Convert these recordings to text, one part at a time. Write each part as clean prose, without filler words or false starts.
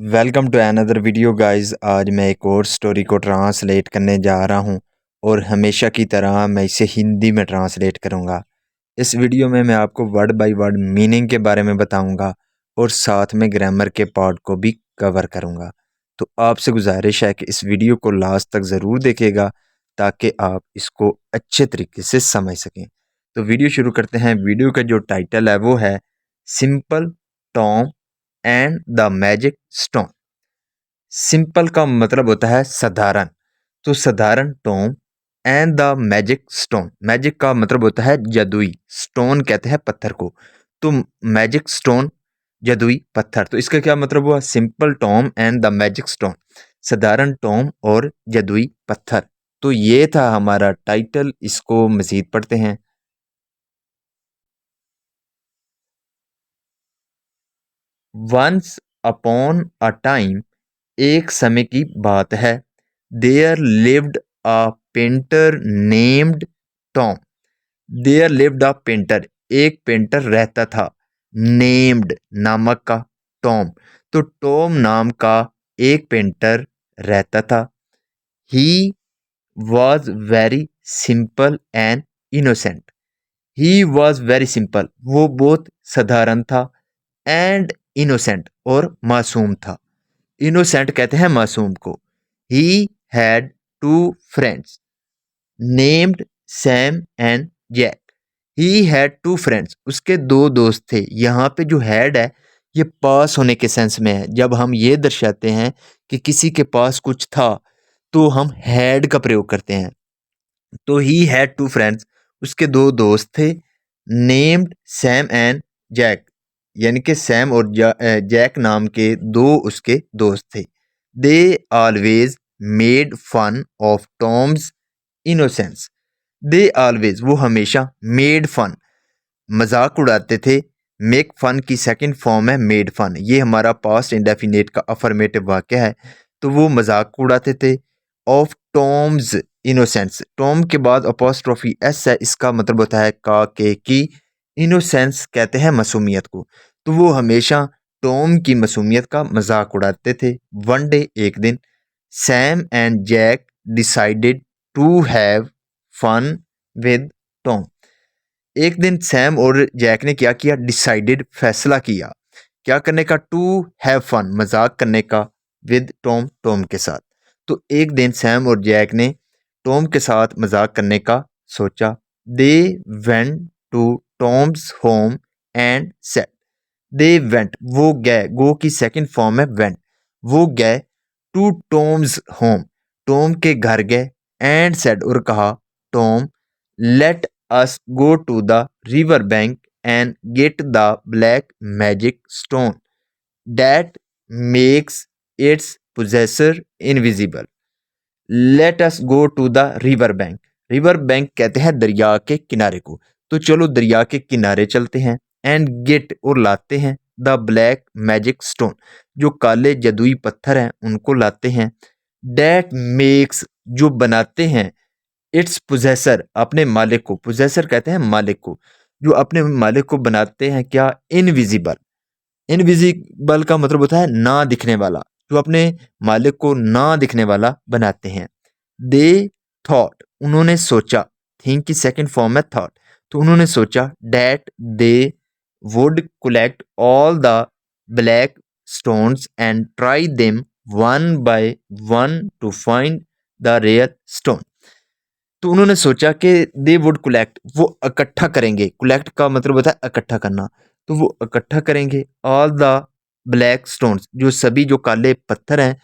Welcome to another video guys. आज मैं एक और स्टोरी को ट्रांसलेट करने जा रहा हूं और हमेशा की तरह मैं इसे हिंदी में ट्रांसलेट करूंगा। इस वीडियो में मैं आपको वर्ड बाय वर्ड मीनिंग के बारे में बताऊंगा और साथ में ग्रामर के पार्ट को भी कवर करूंगा। तो आपसे गुजारिश है कि इस वीडियो को लास्ट तक ज़रूर देखिएगा ताकि आप इसको अच्छे तरीके से समझ सकें। तो वीडियो शुरू करते हैं। वीडियो का जो टाइटल है वो है simple Tom and the magic stone. Simple का मतलब होता है साधारण, तो साधारण Tom and the magic stone. Magic का मतलब होता है जादुई, स्टोन कहते हैं पत्थर को, तो मैजिक स्टोन जादुई पत्थर। तो इसका क्या मतलब हुआ? Simple Tom and the magic stone, साधारण टॉम और जादुई पत्थर। तो ये था हमारा टाइटल। इसको मजीद पढ़ते हैं। वंस अपॉन अ टाइम, एक समय की बात है, there lived a painter named Tom. There lived a painter, एक पेंटर रहता था, नेम्ड नामक का, टॉम। तो टॉम नाम का एक पेंटर रहता था। He was very simple and innocent. He was very simple, वो बहुत साधारण था, एंड इनोसेंट और मासूम था। इनोसेंट कहते हैं मासूम को। He had two friends named Sam and Jack. He had two friends, उसके दो दोस्त थे। यहाँ पे जो हैड है ये पास होने के सेंस में है। जब हम ये दर्शाते हैं कि किसी के पास कुछ था तो हम हैड का प्रयोग करते हैं। तो ही हैड टू फ्रेंड्स, उसके दो दोस्त थे, नेम्ड सैम एंड जैक, यानी कि सैम और जैक नाम के दो उसके दोस्त थे। They always made fun of Tom's innocence. They always, वो हमेशा, मेड फन, मजाक उड़ाते थे। मेक फन की सेकंड फॉर्म है मेड फन। ये हमारा पास्ट इंडेफिनेट का अफर्मेटिव वाक्य है। तो वो मजाक उड़ाते थे ऑफ टॉम्स इनोसेंस। टॉम के बाद अपोस्ट्रोफी एस है, इसका मतलब होता है का के की। इनोसेंस कहते हैं मासूमियत को। तो वो हमेशा टॉम की मासूमियत का मजाक उड़ाते थे। वन डे, एक दिन, Sam and Jack decided to have fun with Tom. एक दिन सैम और जैक ने क्या किया? डिसाइडेड, फैसला किया। क्या करने का? टू हैव फन, मजाक करने का, विद टॉम, टॉम के साथ। तो एक दिन सैम और जैक ने टॉम के साथ मजाक करने का सोचा। They went to Tom's home and set. They went, वो गए, गो की सेकंड फॉर्म है वेंट। वो गए टू टॉम्स होम, टॉम के घर गए, एंड सेड, और कहा, Tom let us go to the river bank and get the black magic stone that makes its possessor invisible. Let us go to the river bank. River bank कहते हैं दरिया के किनारे को। तो चलो दरिया के किनारे चलते हैं। एंड गेट, और लाते हैं, द ब्लैक मैजिक स्टोन, जो काले जदुई पत्थर हैं उनको लाते हैं। डेट मेक्स, जो बनाते हैं, इट्स पोजेसर, अपने मालिक को, पोजेसर कहते हैं मालिक को, जो अपने मालिक को बनाते हैं क्या? इनविजिबल। इनविजिबल का मतलब होता है ना दिखने वाला, जो अपने मालिक को ना दिखने वाला बनाते हैं। दे थॉट, उन्होंने सोचा, थिंक की सेकंड फॉर्म है थॉट। तो उन्होंने सोचा that they would collect all the black stones and try them one by one to find the rare stone. तो उन्होंने सोचा कि दे वुड कलेक्ट, वो इकट्ठा करेंगे। कलेक्ट का मतलब होता है इकट्ठा करना। तो वो इकट्ठा करेंगे ऑल द ब्लैक स्टोन्स, जो सभी जो काले पत्थर हैं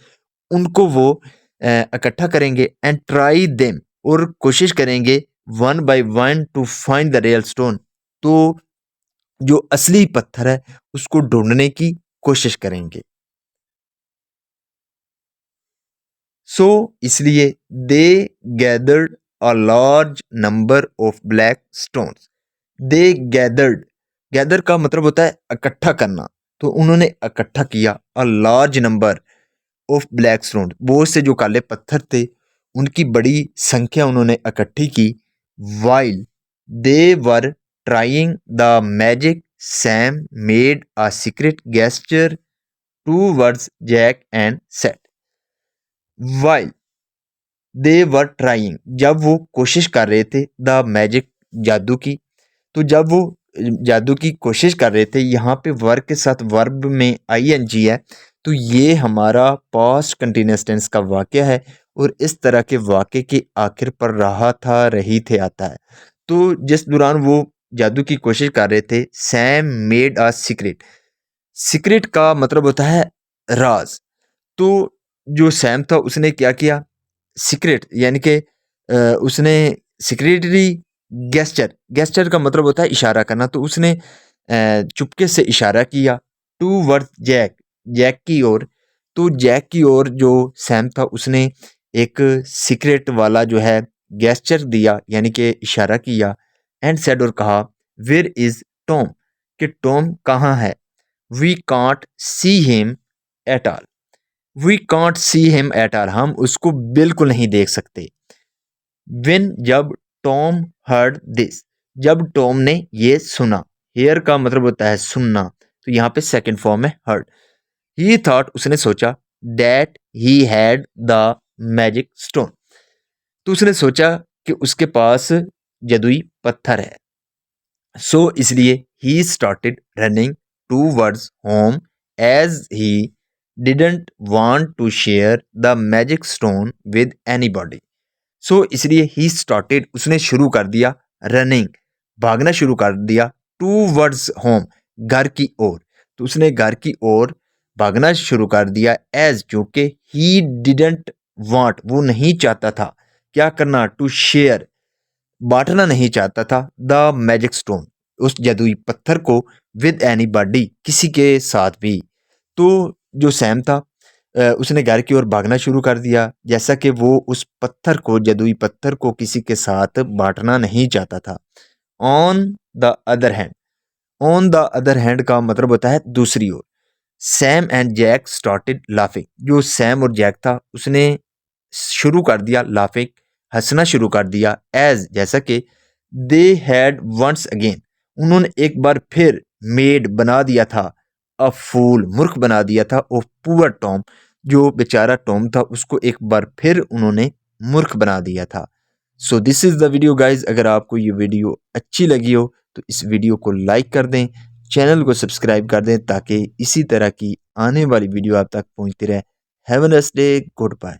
उनको वो इकट्ठा करेंगे। एंड ट्राई देम, और कोशिश करेंगे, one by one to find the real stone, तो जो असली पत्थर है उसको ढूंढने की कोशिश करेंगे। सो इसलिए they gathered a large number of black stones. They gathered, gather का मतलब होता है इकट्ठा करना। तो उन्होंने इकट्ठा किया अ large number of black stone, बहुत से जो काले पत्थर थे उनकी बड़ी संख्या उन्होंने इकट्ठी की। While they were trying the magic, Sam made a secret gesture towards Jack and said, while they were trying, जब वो कोशिश कर रहे थे, the magic, जादू की, तो जब वो जादू की कोशिश कर रहे थे, यहाँ पे वर्ब के साथ वर्ब में ing है, तो ये हमारा पास्ट कंटिन्यूअस टेंस का वाक्य है और इस तरह के वाक्य के आखिर पर रहा था, रही थे आता है। तो जिस दौरान वो जादू की कोशिश कर रहे थे, Sam made a secret. Secret का मतलब होता है राज। तो जो सैम था उसने क्या किया, सीक्रेट यानी कि उसने सीक्रेटली गेस्चर, गेस्चर का मतलब होता है इशारा करना, तो उसने चुपके से इशारा किया टू वर्ड जैक, जैक की ओर। तो जैक की ओर जो सैम था उसने एक सीक्रेट वाला जो है गेस्चर दिया यानी कि इशारा किया, एंड सेड और कहा, वेयर इज टॉम, कि टॉम कहाँ है। We can't see him at all, we can't see him at all, हम उसको बिल्कुल नहीं देख सकते। विन, जब टॉम हर्ड दिस, जब टॉम ने ये सुना, हेयर का मतलब होता है सुनना, तो यहाँ पे सेकंड फॉर्म है हर्ड। ही थॉट, उसने सोचा, that he had the magic stone, तो उसने सोचा कि उसके पास जादुई पत्थर है। सो इसलिए he started running towards home as he didn't want to share the magic stone with anybody. So इसलिए ही स्टार्टेड, उसने शुरू कर दिया, रनिंग, भागना शुरू कर दिया, टूवर्ड्स होम, घर की ओर, तो उसने घर की ओर भागना शुरू कर दिया, एज, क्योंकि ही डिडंट वांट, वो नहीं चाहता था, क्या करना, टू शेयर, बांटना नहीं चाहता था, द मैजिक स्टोन, उस जादुई पत्थर को, विद एनी बॉडी, किसी के साथ भी। तो जो सैम था उसने घर की ओर भागना शुरू कर दिया, जैसा कि वो उस पत्थर को, जादुई पत्थर को किसी के साथ बांटना नहीं चाहता था। On the other hand, on the other hand का मतलब होता है दूसरी ओर। Sam and Jack started laughing, जो सैम और जैक था उसने शुरू कर दिया लाफिंग, हंसना शुरू कर दिया, एज, जैसा कि दे हैड वंस अगेन, उन्होंने एक बार फिर मेड बना दिया था, अ फूल, मूर्ख बना दिया था, ओ पुअर टॉम, जो बेचारा टॉम था उसको एक बार फिर उन्होंने मूर्ख बना दिया था। So this is the video guys. अगर आपको ये वीडियो अच्छी लगी हो तो इस वीडियो को लाइक कर दें, चैनल को सब्सक्राइब कर दें ताकि इसी तरह की आने वाली वीडियो आप तक पहुंचती रहे। Have a nice day, good bye.